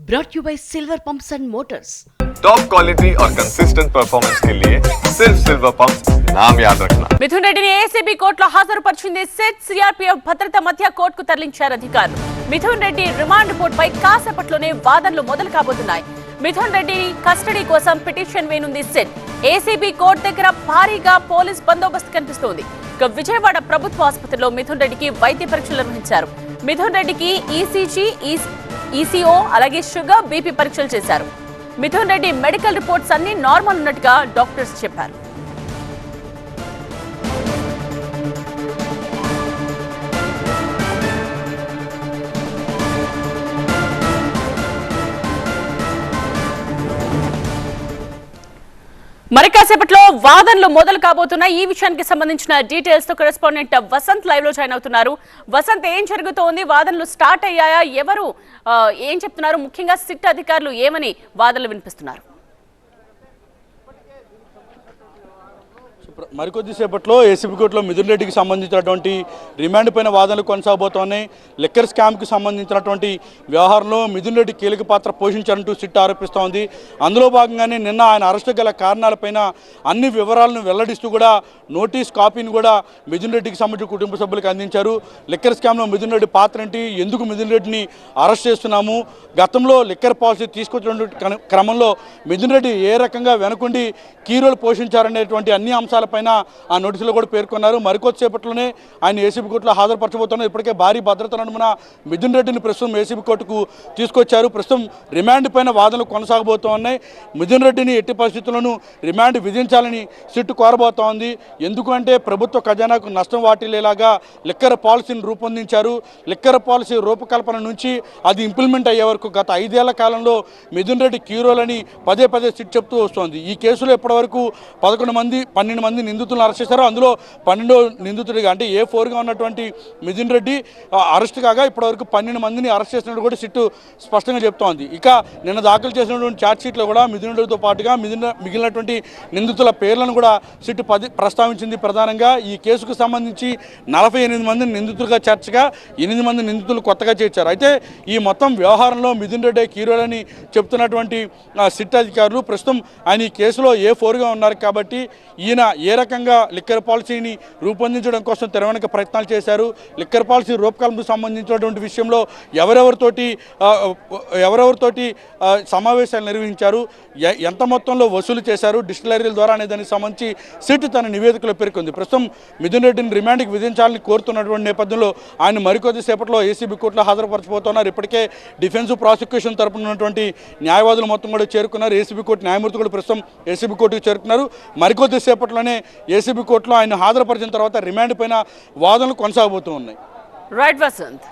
brought you by Silver Pumps and Motors. Top quality और consistent performance के लिए सिर्फ सिल्वर पंप्स नाम याद रखना। మిథున్ రెడ్డిని ఏసీబీ కోర్టులో హాజరుపరిచింది సెట్. సిఆర్పీఎఫ్ భద్రత మధ్య కోర్టుకు తరలించారు అధికారులు. మిథున్ రెడ్డి రిమాండ్ రిపోర్టుపై కాసేపట్లోనే వాదనలు మొదలు కాబోతున్నాయి. మిథున్ రెడ్డి కస్టడీ కోసం పిటిషన్ వేయనుంది సెట్. ఏసీబీ కోర్టు దగ్గర భారీగా పోలీస్ బందోబస్తు కనిపిస్తోంది. ఇక విజయవాడ ప్రభుత్వ ఆసుపత్రిలో మిథున్ రెడ్డికి వైద్య పరీక్షలు నిర్వహించారు. మిథున్ రెడ్డికి ఈసీజీ, ఈసీఓ అలాగే షుగర్, బీపీ పరీక్షలు చేశారు. మిథున్ రెడ్డి మెడికల్ రిపోర్ట్స్ అన్ని నార్మల్ ఉన్నట్టుగా డాక్టర్స్ చెప్పారు. మరి కాసేపట్లో వాదనలు మొదలు కాబోతున్నాయి. ఈ విషయానికి సంబంధించిన డీటెయిల్స్ తో కరెస్పాండెంట్ వసంత్ లైవ్ లో జాయిన్ అవుతున్నారు. వసంత్, ఏం జరుగుతోంది? వాదనలు స్టార్ట్ అయ్యాయా? ఎవరు ఏం చెప్తున్నారు? ముఖ్యంగా సిట్ అధికారులు ఏమని వాదనలు వినిపిస్తున్నారు? మరికొద్దిసేపట్లో ఏసీబీ కోర్టులో మిథున్ రెడ్డికి సంబంధించినటువంటి రిమాండ్ పైన వాదనలు కొనసాగబోతున్నాయి. లిక్కర్ స్కామ్కి సంబంధించినటువంటి వ్యవహారంలో మిథున్ రెడ్డి కీలక పాత్ర పోషించారంటూ సిట్ ఆరోపిస్తోంది. అందులో భాగంగానే నిన్న ఆయన అరెస్టు గల కారణాలపైన అన్ని వివరాలను వెల్లడిస్తూ కూడా నోటీస్ కాపీని కూడా మిథున్ రెడ్డికి సంబంధించిన కుటుంబ సభ్యులకు అందించారు. లిక్కర్ స్కామ్లో మిథున్ రెడ్డి పాత్ర ఏంటి, ఎందుకు మిథున్ రెడ్డిని అరెస్ట్ చేస్తున్నాము, గతంలో లిక్కర్ పాలసీ తీసుకొచ్చినటువంటి క్రమంలో మిథున్ రెడ్డి ఏ రకంగా వెనుకుండి కీ రోల్ పోషించారనేటువంటి అన్ని అంశాలపైన ఆ నోటీసులో కూడా పేర్కొన్నారు. మరికొద్దిసేపట్లోనే ఆయన ఏసీబీ కోర్టులో హాజరుపరచబోతున్నారు. ఇప్పటికే భారీ భద్రత నడుమున మిథున్ రెడ్డిని ప్రస్తుతం ఏసీబీ కోర్టుకు తీసుకొచ్చారు. ప్రస్తుతం రిమాండ్ పైన వాదనలు కొనసాగబోతున్నాయి. మిథున్ రెడ్డిని ఎట్టి పరిస్థితుల్లోనూ రిమాండ్ విధించాలని సిట్టు కోరబోతోంది. ఎందుకంటే ప్రభుత్వ ఖజానాకు నష్టం వాటిల్లేలాగా లిక్కర్ పాలసీని రూపొందించారు. లిక్కర్ పాలసీ రూపకల్పన నుంచి అది ఇంప్లిమెంట్ అయ్యే వరకు గత 5 ఏళ్ల కాలంలో మిథున్ రెడ్డి కీరోలని పదే పదే సిట్ చెప్తూ వస్తోంది. ఈ కేసులో ఇప్పటివరకు 12 మంది నిందితులను అరెస్ట్ చేశారు. అందులో 12వ నిందితుడిగా అంటే A4గా ఉన్నటువంటి మిథున్ రెడ్డి అరెస్ట్ కాగా ఇప్పటివరకు 12 మందిని అరెస్ట్ చేసినట్టు కూడా సిట్టు స్పష్టంగా చెప్తోంది. ఇక నిన్న దాఖలు చేసినటువంటి ఛార్జ్ షీట్లో కూడా మిథున్ రెడ్డితో పాటుగా మిగిలినటువంటి నిందితుల పేర్లను కూడా సిట్టు ప్రస్తావించింది. ప్రధానంగా ఈ కేసుకు సంబంధించి 48 మందిని నిందితులుగా చేర్చగా 8 మంది నిందితులు కొత్తగా చేర్చారు. అయితే ఈ మొత్తం వ్యవహారంలో మిథున్ రెడ్డి కీరోలని చెప్తున్నటువంటి సిట్ అధికారులు ప్రస్తుతం ఆయన ఈ కేసులో A4గా ఉన్నారు కాబట్టి ఈయన ఏ రకంగా లిక్కర్ పాలసీని రూపొందించడం కోసం తెరవెనక ప్రయత్నాలు చేశారు, లిక్కర్ పాలసీ రూపకల్పనకు సంబంధించినటువంటి విషయంలో ఎవరెవరితోటి సమావేశాలు నిర్వహించారు, ఎంత మొత్తంలో వసూలు చేశారు డిస్టిలరీల ద్వారా అనే దానికి సంబంధించి సిట్ తన నివేదికలో పేర్కొంది. ప్రస్తుతం మిథున్ రెడ్డిని రిమాండ్కి విధించాలని కోరుతున్నటువంటి నేపథ్యంలో ఆయన మరికొద్ది సేపట్లో ఏసీబీ కోర్టులో హాజరుపరచబోతున్నారు. ఇప్పటికే డిఫెన్స్ ప్రాసిక్యూషన్ తరపున ఉన్నటువంటి న్యాయవాదులు మొత్తం కూడా చేరుకున్నారు. ఏసీబీ కోర్టు న్యాయమూర్తి కూడా ప్రస్తుతం ఏసీబీ కోర్టుకు చేరుకున్నారు. మరికొద్ది సేపట్లోనే ఏసీబీ కోర్టులో ఆయన హాజరుపరిచిన తర్వాత రిమాండ్ పైన వాదనలు కొనసాగబోతూ ఉన్నాయి. రైట్ వసంత్.